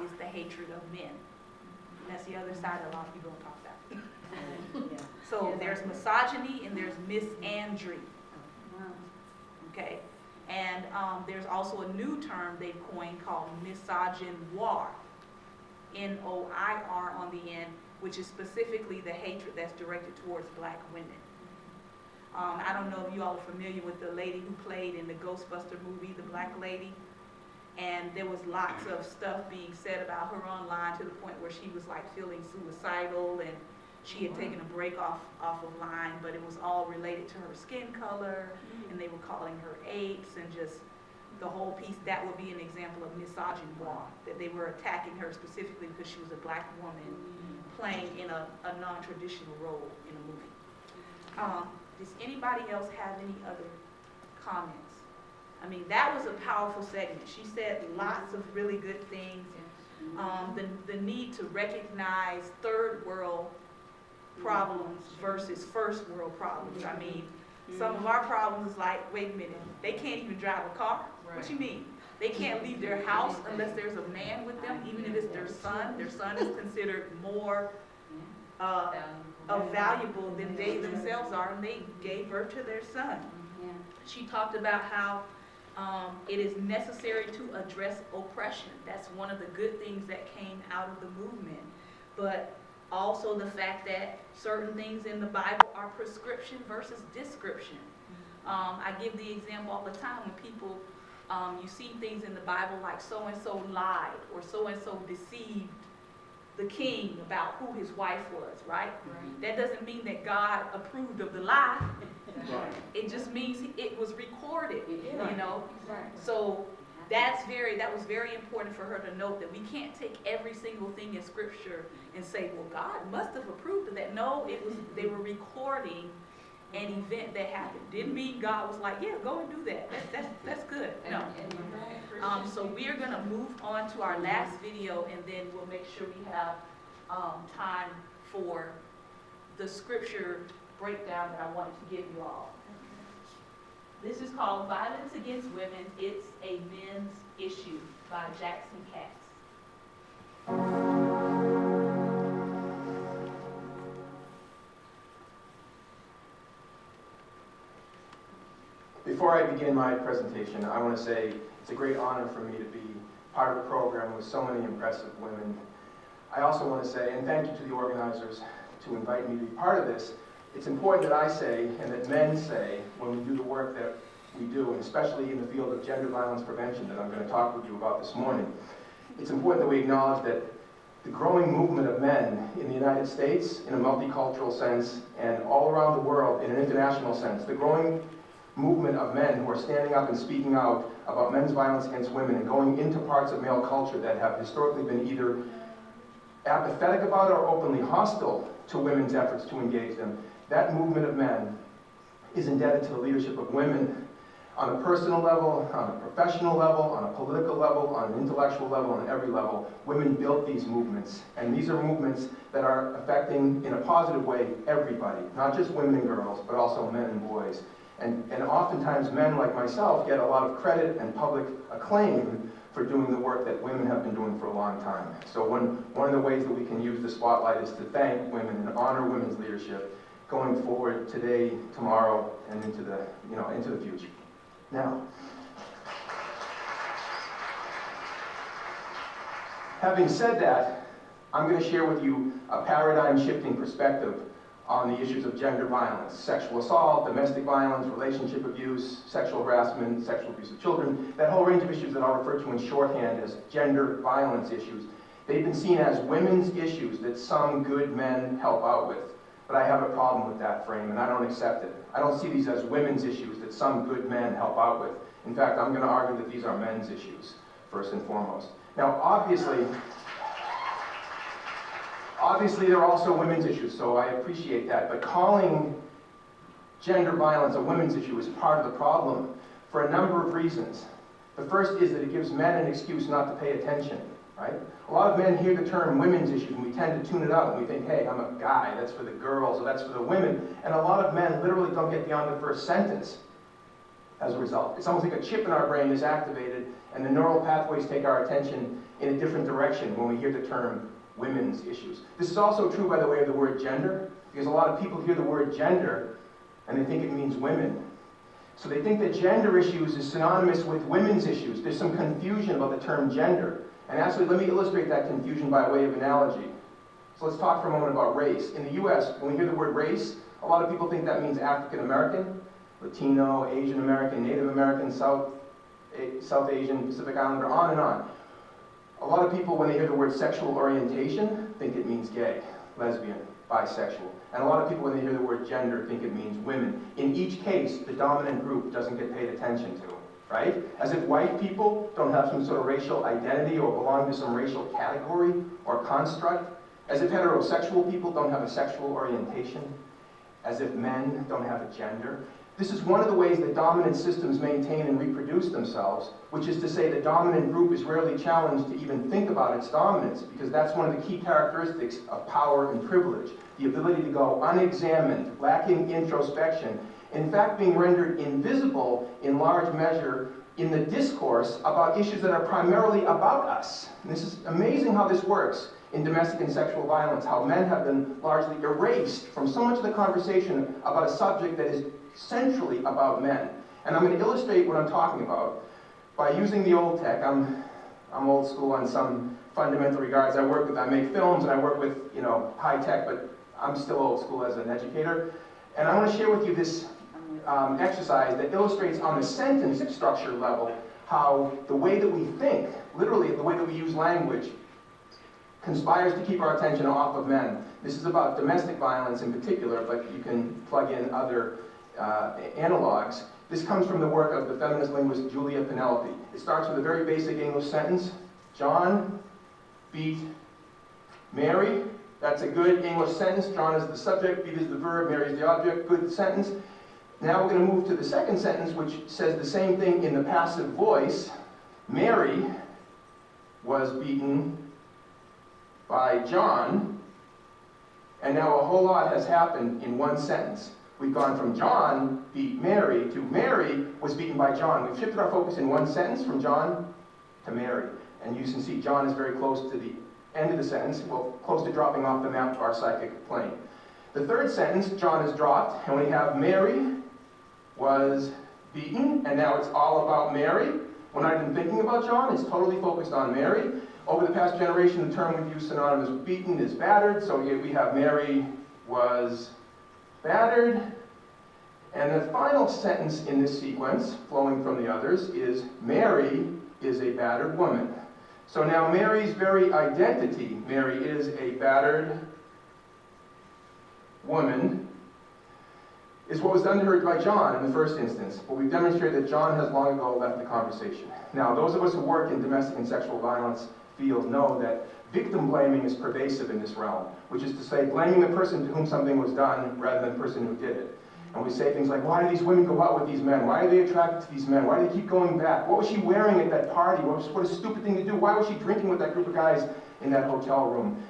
is the hatred of men. And that's the other side that a lot of people don't talk about. So there's misogyny and there's misandry. Okay? And there's also a new term they've coined called misogynoir. N-O-I-R on the end, which is specifically the hatred that's directed towards black women. I don't know if you all are familiar with the lady who played in the Ghostbuster movie, the black lady. And there was lots of stuff being said about her online to the point where she was like feeling suicidal, and she had taken a break off of line, but it was all related to her skin color, and they were calling her apes and just the whole piece. That would be an example of misogynoir, that they were attacking her specifically because she was a black woman playing in a non-traditional role in a movie. Does anybody else have any other comments? I mean, that was a powerful segment. She said lots of really good things. The need to recognize third world problems versus first world problems. I mean, some of our problems is like, wait a minute, they can't even drive a car? What you mean? They can't leave their house unless there's a man with them, even if it's their son. Their son is considered more valuable than they themselves are, and they gave birth to their son. She talked about how it is necessary to address oppression. That's one of the good things that came out of the movement. But also the fact that certain things in the Bible are prescription versus description. I give the example all the time when people, you see things in the Bible like so-and-so lied or so-and-so deceived the king about who his wife was, right? That doesn't mean that God approved of the lie. It just means it was recorded, you know? So that was very important for her to note, that we can't take every single thing in Scripture and say, well, God must have approved of that. No, they were recording an event that happened. Didn't mean God was like, yeah, go and do that. That's good. No. So we are going to move on to our last video, and then we'll make sure we have time for the scripture breakdown that I wanted to give you all. This is called Violence Against Women, It's a Men's Issue by Jackson Katz. Before I begin my presentation, I want to say it's a great honor for me to be part of a program with so many impressive women. I also want to say, and thank you to the organizers to invite me to be part of this. It's important that I say, and that men say, when we do the work that we do, and especially in the field of gender violence prevention that I'm going to talk with you about this morning, it's important that we acknowledge that the growing movement of men in the United States, in a multicultural sense, and all around the world in an international sense, the growing movement of men who are standing up and speaking out about men's violence against women and going into parts of male culture that have historically been either apathetic about or openly hostile to women's efforts to engage them. That movement of men is indebted to the leadership of women on a personal level, on a professional level, on a political level, on an intellectual level, on every level. Women built these movements, and these are movements that are affecting, in a positive way, everybody, not just women and girls, but also men and boys. And oftentimes men like myself get a lot of credit and public acclaim for doing the work that women have been doing for a long time. So one of the ways that we can use the spotlight is to thank women and honor women's leadership going forward today, tomorrow, and into the future. Now, having said that, I'm going to share with you a paradigm-shifting perspective on the issues of gender violence, sexual assault, domestic violence, relationship abuse, sexual harassment, sexual abuse of children, that whole range of issues that I'll refer to in shorthand as gender violence issues. They've been seen as women's issues that some good men help out with. But I have a problem with that frame, and I don't accept it. I don't see these as women's issues that some good men help out with. In fact, I'm going to argue that these are men's issues, first and foremost. Now, obviously, there are also women's issues, so I appreciate that. But calling gender violence a women's issue is part of the problem for a number of reasons. The first is that it gives men an excuse not to pay attention, right? A lot of men hear the term women's issues and we tend to tune it out and we think, hey, I'm a guy, that's for the girls or that's for the women. And a lot of men literally don't get beyond the first sentence as a result. It's almost like a chip in our brain is activated and the neural pathways take our attention in a different direction when we hear the term women's issues. This is also true, by the way, of the word gender, because a lot of people hear the word gender and they think it means women. So they think that gender issues is synonymous with women's issues. There's some confusion about the term gender. And actually, let me illustrate that confusion by way of analogy. So let's talk for a moment about race. In the US, when we hear the word race, a lot of people think that means African American, Latino, Asian American, Native American, South Asian, Pacific Islander, on and on. A lot of people, when they hear the word sexual orientation, think it means gay, lesbian, bisexual. And a lot of people, when they hear the word gender, think it means women. In each case, the dominant group doesn't get paid attention to, right? As if white people don't have some sort of racial identity or belong to some racial category or construct. As if heterosexual people don't have a sexual orientation. As if men don't have a gender. This is one of the ways that dominant systems maintain and reproduce themselves, which is to say the dominant group is rarely challenged to even think about its dominance, because that's one of the key characteristics of power and privilege. The ability to go unexamined, lacking introspection, in fact being rendered invisible in large measure in the discourse about issues that are primarily about us. And this is amazing how this works in domestic and sexual violence, how men have been largely erased from so much of the conversation about a subject that is centrally about men. And I'm going to illustrate what I'm talking about by using the old tech. I'm old school on some fundamental regards. I make films and I work with, high tech, but I'm still old school as an educator. And I want to share with you this exercise that illustrates on the sentence structure level how the way that we think, literally the way that we use language, conspires to keep our attention off of men. This is about domestic violence in particular, but you can plug in other analogs. This comes from the work of the feminist linguist Julia Penelope. It starts with a very basic English sentence. John beat Mary. That's a good English sentence. John is the subject, beat is the verb, Mary is the object. Good sentence. Now we're going to move to the second sentence, which says the same thing in the passive voice. Mary was beaten by John. And now a whole lot has happened in one sentence. We've gone from John beat Mary to Mary was beaten by John. We've shifted our focus in one sentence from John to Mary. And you can see John is very close to the end of the sentence, well, close to dropping off the map of our psychic plane. The third sentence, John is dropped, and we have Mary was beaten, and now it's all about Mary. We're not even thinking about John, it's totally focused on Mary. Over the past generation, the term we've used synonymous with beaten is battered, so we have Mary was battered. And the final sentence in this sequence, flowing from the others, is Mary is a battered woman. So now Mary's very identity, Mary is a battered woman, is what was done to her by John in the first instance. But we've demonstrated that John has long ago left the conversation. Now, those of us who work in domestic and sexual violence field know that victim blaming is pervasive in this realm, which is to say blaming the person to whom something was done rather than the person who did it. And we say things like, why do these women go out with these men? Why are they attracted to these men? Why do they keep going back? What was she wearing at that party? What a stupid thing to do. Why was she drinking with that group of guys in that hotel room?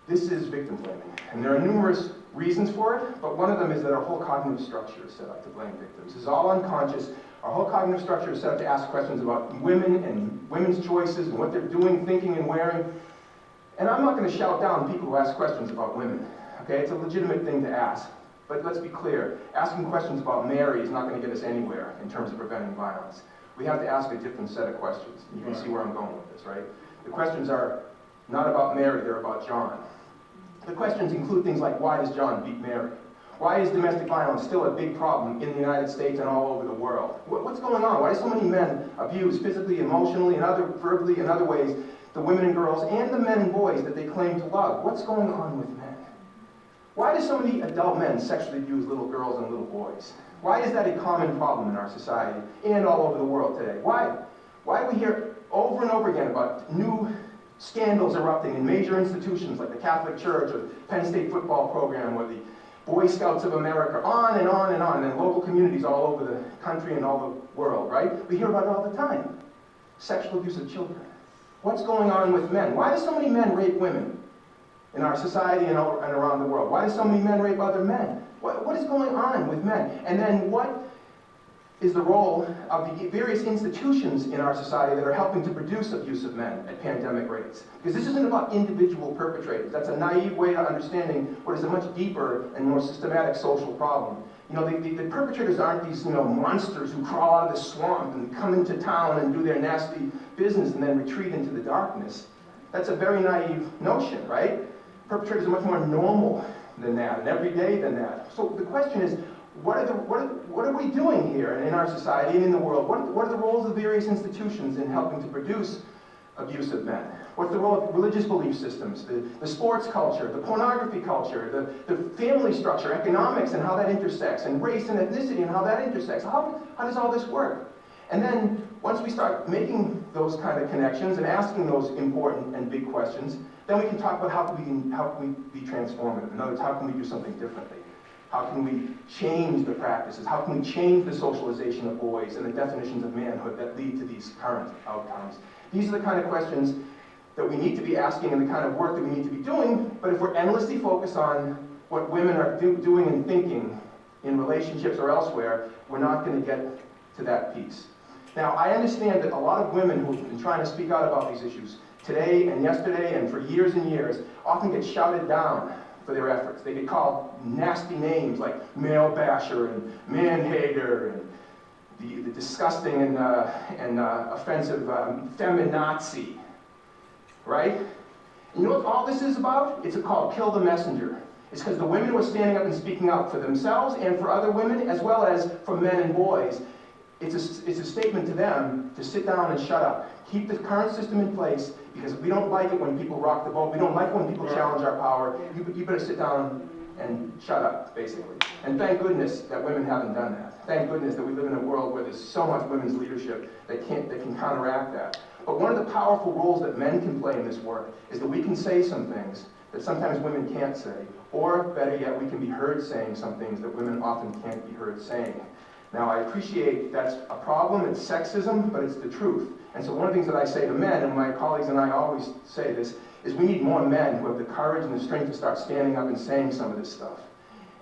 This is victim blaming. And there are numerous reasons for it, but one of them is that our whole cognitive structure is set up to blame victims. It's all unconscious. Our whole cognitive structure is set up to ask questions about women and women's choices and what they're doing, thinking, and wearing. And I'm not going to shout down people who ask questions about women. Okay, it's a legitimate thing to ask. But let's be clear, asking questions about Mary is not going to get us anywhere in terms of preventing violence. We have to ask a different set of questions. You can see where I'm going with this, right? The questions are not about Mary, they're about John. The questions include things like, why does John beat Mary? Why is domestic violence still a big problem in the United States and all over the world? What's going on? Why do so many men abuse physically, emotionally, and verbally, and other ways, the women and girls and the men and boys that they claim to love? What's going on with men? Why do so many adult men sexually abuse little girls and little boys? Why is that a common problem in our society and all over the world today? Why do we hear over and over again about new scandals erupting in major institutions like the Catholic Church or the Penn State football program or the Boy Scouts of America, on and on and on, and local communities all over the country and all the world, right? We hear about it all the time. Sexual abuse of children. What's going on with men? Why do so many men rape women in our society and around the world? Why do so many men rape other men? What is going on with men? And then what is the role of the various institutions in our society that are helping to produce abusive men at pandemic rates. Because this isn't about individual perpetrators. That's a naive way of understanding what is a much deeper and more systematic social problem. You know, the perpetrators aren't these, monsters who crawl out of the swamp and come into town and do their nasty business and then retreat into the darkness. That's a very naive notion, right? Perpetrators are much more normal than that and everyday than that. So the question is, what are we doing here in our society and in the world? What are the roles of various institutions in helping to produce abusive men? What's the role of religious belief systems, the sports culture, the pornography culture, the family structure, economics and how that intersects, and race and ethnicity and how that intersects? How does all this work? And then once we start making those kind of connections and asking those important and big questions, then we can talk about how can we be transformative. In other words, how can we do something differently? How can we change the practices? How can we change the socialization of boys and the definitions of manhood that lead to these current outcomes? These are the kind of questions that we need to be asking and the kind of work that we need to be doing, but if we're endlessly focused on what women are doing and thinking in relationships or elsewhere, we're not going to get to that piece. Now, I understand that a lot of women who have been trying to speak out about these issues today and yesterday and for years and years often get shouted down for their efforts. They get called nasty names like male basher and man hater and the disgusting and offensive feminazi, right? And you know what all this is about? It's called kill the messenger. It's because the women who are standing up and speaking out for themselves and for other women, as well as for men and boys, it's a statement to them to sit down and shut up. Keep the current system in place, because we don't like it when people rock the boat. We don't like it when people challenge our power. You better sit down and shut up, basically. And thank goodness that women haven't done that. Thank goodness that we live in a world where there's so much women's leadership that can counteract that. But one of the powerful roles that men can play in this work is that we can say some things that sometimes women can't say, or better yet, we can be heard saying some things that women often can't be heard saying. Now, I appreciate that's a problem, it's sexism, but it's the truth. And so one of the things that I say to men, and my colleagues and I always say this, is we need more men who have the courage and the strength to start standing up and saying some of this stuff.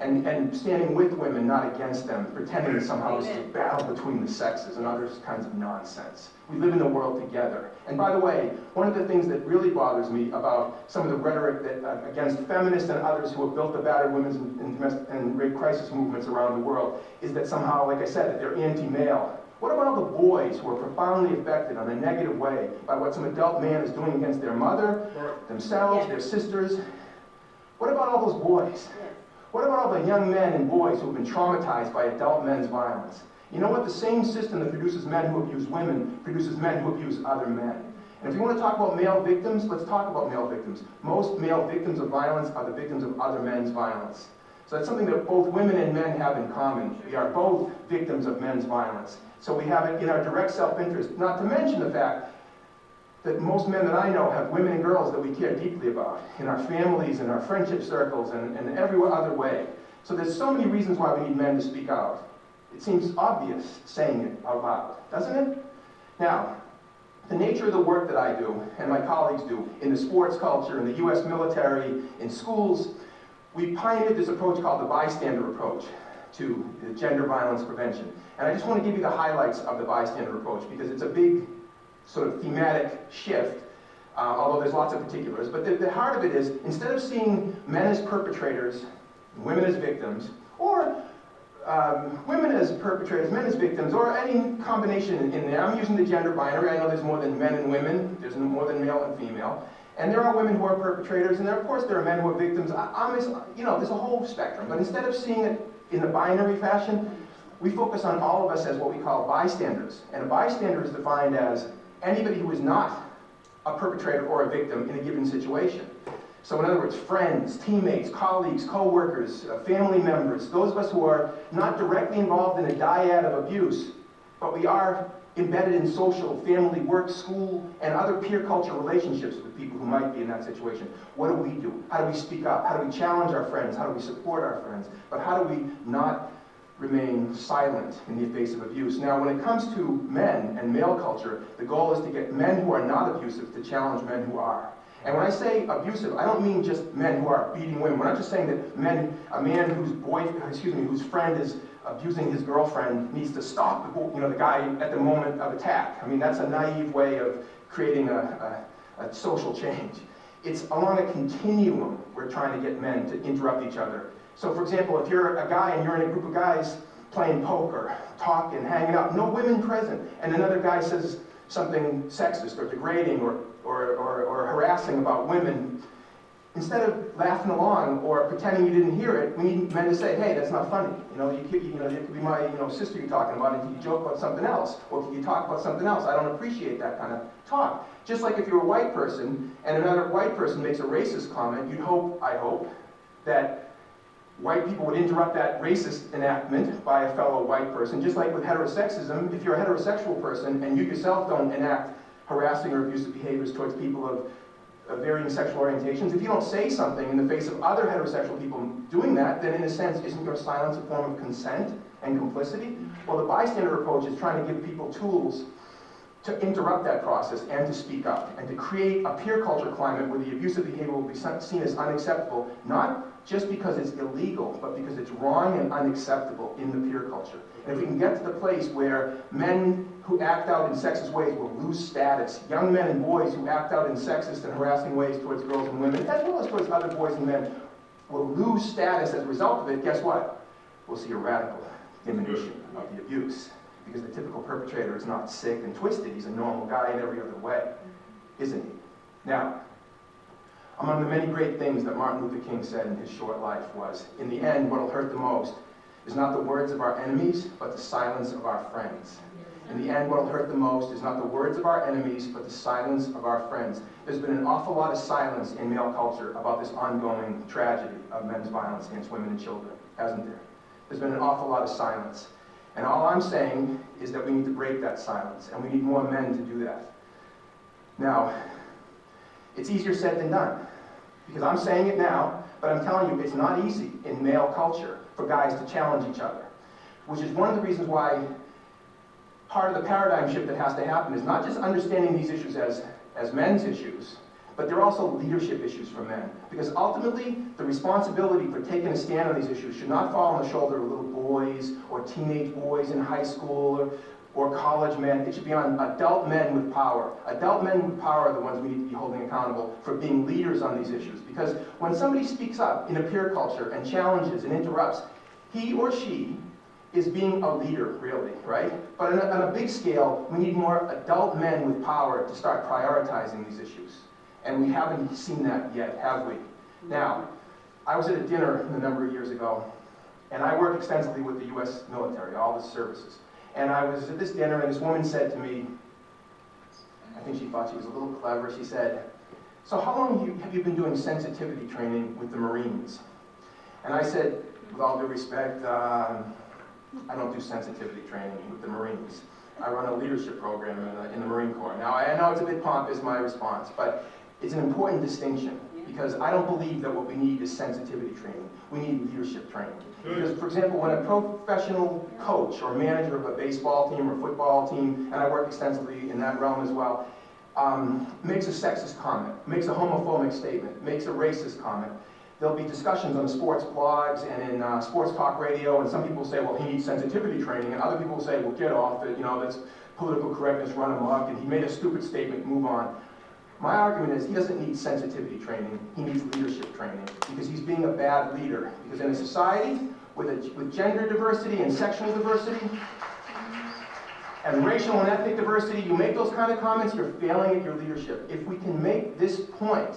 And standing with women, not against them, pretending that somehow this is a battle between the sexes and other kinds of nonsense. We live in the world together. And by the way, one of the things that really bothers me about some of the rhetoric that, against feminists and others who have built the battered women's and rape crisis movements around the world is that somehow, like I said, that they're anti-male. What about all the boys who are profoundly affected in a negative way by what some adult man is doing against their mother, themselves, their sisters? What about all those boys? What about all the young men and boys who have been traumatized by adult men's violence? You know what? The same system that produces men who abuse women produces men who abuse other men. And if you want to talk about male victims, let's talk about male victims. Most male victims of violence are the victims of other men's violence. So that's something that both women and men have in common. We are both victims of men's violence. So we have it in our direct self-interest, not to mention the fact that most men that I know have women and girls that we care deeply about in our families, in our friendship circles, and every other way. So there's so many reasons why we need men to speak out. It seems obvious saying it out loud, doesn't it? Now, the nature of the work that I do and my colleagues do in the sports culture, in the US military, in schools, we pioneered this approach called the bystander approach to gender violence prevention. And I just want to give you the highlights of the bystander approach because it's a big sort of thematic shift, although there's lots of particulars. But the heart of it is, instead of seeing men as perpetrators, women as victims, or women as perpetrators, men as victims, or any combination in there, I'm using the gender binary. I know there's more than men and women, there's more than male and female. And there are women who are perpetrators, and there, of course there are men who are victims. There's a whole spectrum. But instead of seeing it in the binary fashion, we focus on all of us as what we call bystanders. And a bystander is defined as anybody who is not a perpetrator or a victim in a given situation. So in other words, friends, teammates, colleagues, co-workers, family members, those of us who are not directly involved in a dyad of abuse, but we are embedded in social, family, work, school, and other peer culture relationships with people who might be in that situation. What do we do? How do we speak up? How do we challenge our friends? How do we support our friends? But how do we not remain silent in the face of abuse? Now, when it comes to men and male culture, the goal is to get men who are not abusive to challenge men who are. And when I say abusive, I don't mean just men who are beating women. We're not just saying that a man whose friend is abusing his girlfriend needs to stop the guy at the moment of attack. I mean, that's a naive way of creating a social change. It's along a continuum we're trying to get men to interrupt each other. So for example, if you're a guy and you're in a group of guys playing poker, talking, hanging out, no women present, and another guy says something sexist or degrading or harassing about women, instead of laughing along or pretending you didn't hear it, we need men to say, hey, that's not funny. It could be my sister you're talking about, and can you joke about something else? Or can you talk about something else? I don't appreciate that kind of talk. Just like if you're a white person and another white person makes a racist comment, you'd hope, I hope, that white people would interrupt that racist enactment by a fellow white person. Just like with heterosexism, if you're a heterosexual person and you yourself don't enact harassing or abusive behaviors towards people of varying sexual orientations, if you don't say something in the face of other heterosexual people doing that, then in a sense, isn't your silence a form of consent and complicity? Well, the bystander approach is trying to give people tools to interrupt that process and to speak up and to create a peer culture climate where the abusive behavior will be seen as unacceptable, not just because it's illegal, but because it's wrong and unacceptable in the peer culture. And if we can get to the place where men who act out in sexist ways will lose status, young men and boys who act out in sexist and harassing ways towards girls and women, as well as towards other boys and men, will lose status as a result of it, guess what? We'll see a radical diminution of the abuse. Because the typical perpetrator is not sick and twisted, he's a normal guy in every other way, isn't he? Now, among the many great things that Martin Luther King said in his short life was, in the end, what will hurt the most is not the words of our enemies, but the silence of our friends. In the end, what will hurt the most is not the words of our enemies, but the silence of our friends. There's been an awful lot of silence in male culture about this ongoing tragedy of men's violence against women and children, hasn't there? There's been an awful lot of silence. And all I'm saying is that we need to break that silence, and we need more men to do that. Now, it's easier said than done, because I'm saying it now, but I'm telling you, it's not easy in male culture for guys to challenge each other, which is one of the reasons why part of the paradigm shift that has to happen is not just understanding these issues as men's issues, but they're also leadership issues for men. Because ultimately, the responsibility for taking a stand on these issues should not fall on the shoulder of little boys or teenage boys in high school or college men. It should be on adult men with power. Adult men with power are the ones we need to be holding accountable for being leaders on these issues. Because when somebody speaks up in a peer culture and challenges and interrupts, he or she is being a leader, really, right? But on a big scale, we need more adult men with power to start prioritizing these issues. And we haven't seen that yet, have we? Now, I was at a dinner a number of years ago, and I work extensively with the U.S. military, all the services. And I was at this dinner, and this woman said to me, I think she thought she was a little clever, she said, so how long have you been doing sensitivity training with the Marines? And I said, with all due respect, I don't do sensitivity training with the Marines. I run a leadership program in the Marine Corps. Now, I know it's a bit pompous, my response, but it's an important distinction, because I don't believe that what we need is sensitivity training. We need leadership training. Because, for example, when a professional coach or manager of a baseball team or football team, and I work extensively in that realm as well, makes a sexist comment, makes a homophobic statement, makes a racist comment, there'll be discussions on the sports blogs and in sports talk radio, and some people say, well, he needs sensitivity training, and other people will say, well, get off it, that's political correctness run amok, and he made a stupid statement, move on. My argument is he doesn't need sensitivity training, he needs leadership training, because he's being a bad leader. Because in a society with gender diversity and sexual diversity, and racial and ethnic diversity, you make those kind of comments, you're failing at your leadership. If we can make this point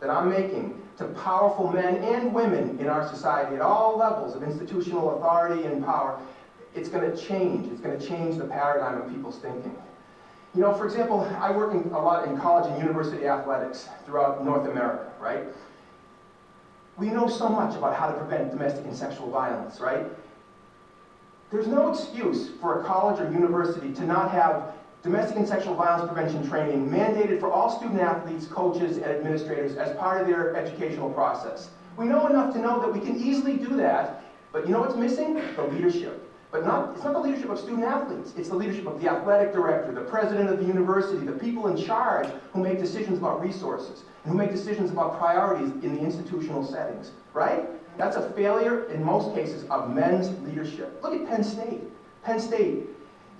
that I'm making to powerful men and women in our society at all levels of institutional authority and power, it's going to change. It's going to change the paradigm of people's thinking. For example, I work a lot in college and university athletics throughout North America, right? We know so much about how to prevent domestic and sexual violence, right? There's no excuse for a college or university to not have domestic and sexual violence prevention training mandated for all student athletes, coaches, and administrators as part of their educational process. We know enough to know that we can easily do that, but you know what's missing? The leadership. But it's not the leadership of student athletes, it's the leadership of the athletic director, the president of the university, the people in charge who make decisions about resources, and who make decisions about priorities in the institutional settings, right? That's a failure, in most cases, of men's leadership. Look at Penn State. Penn State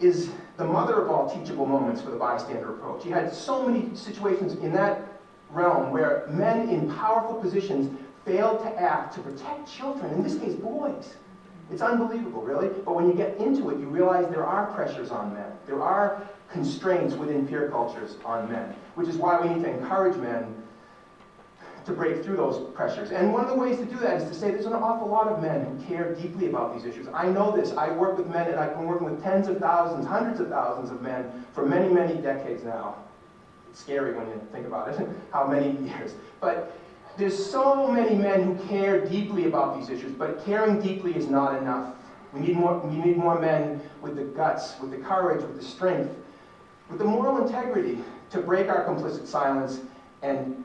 is the mother of all teachable moments for the bystander approach. You had so many situations in that realm where men in powerful positions failed to act to protect children, in this case, boys. It's unbelievable, really. But when you get into it, you realize there are pressures on men. There are constraints within peer cultures on men, which is why we need to encourage men to break through those pressures. And one of the ways to do that is to say there's an awful lot of men who care deeply about these issues. I know this. I work with men, and I've been working with tens of thousands, hundreds of thousands of men for many, many decades now. It's scary when you think about it, how many years. But there's so many men who care deeply about these issues, but caring deeply is not enough. We need more men with the guts, with the courage, with the strength, with the moral integrity to break our complicit silence and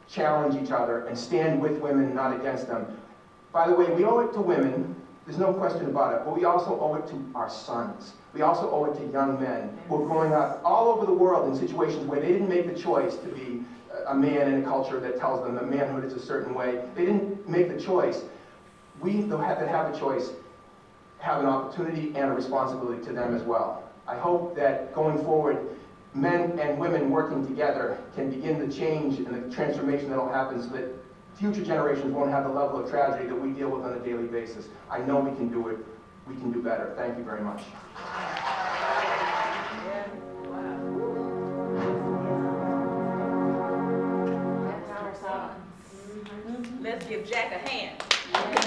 challenge each other and stand with women, not against them. By the way, we owe it to women, there's no question about it, but we also owe it to our sons. We also owe it to young men who are growing up all over the world in situations where they didn't make the choice to be a man in a culture that tells them that manhood is a certain way. They didn't make the choice. We that have a choice have an opportunity and a responsibility to them as well. I hope that going forward, men and women working together can begin the change and the transformation that will happen so that future generations won't have the level of tragedy that we deal with on a daily basis. I know we can do it. We can do better. Thank you very much. Let's give Jack a hand.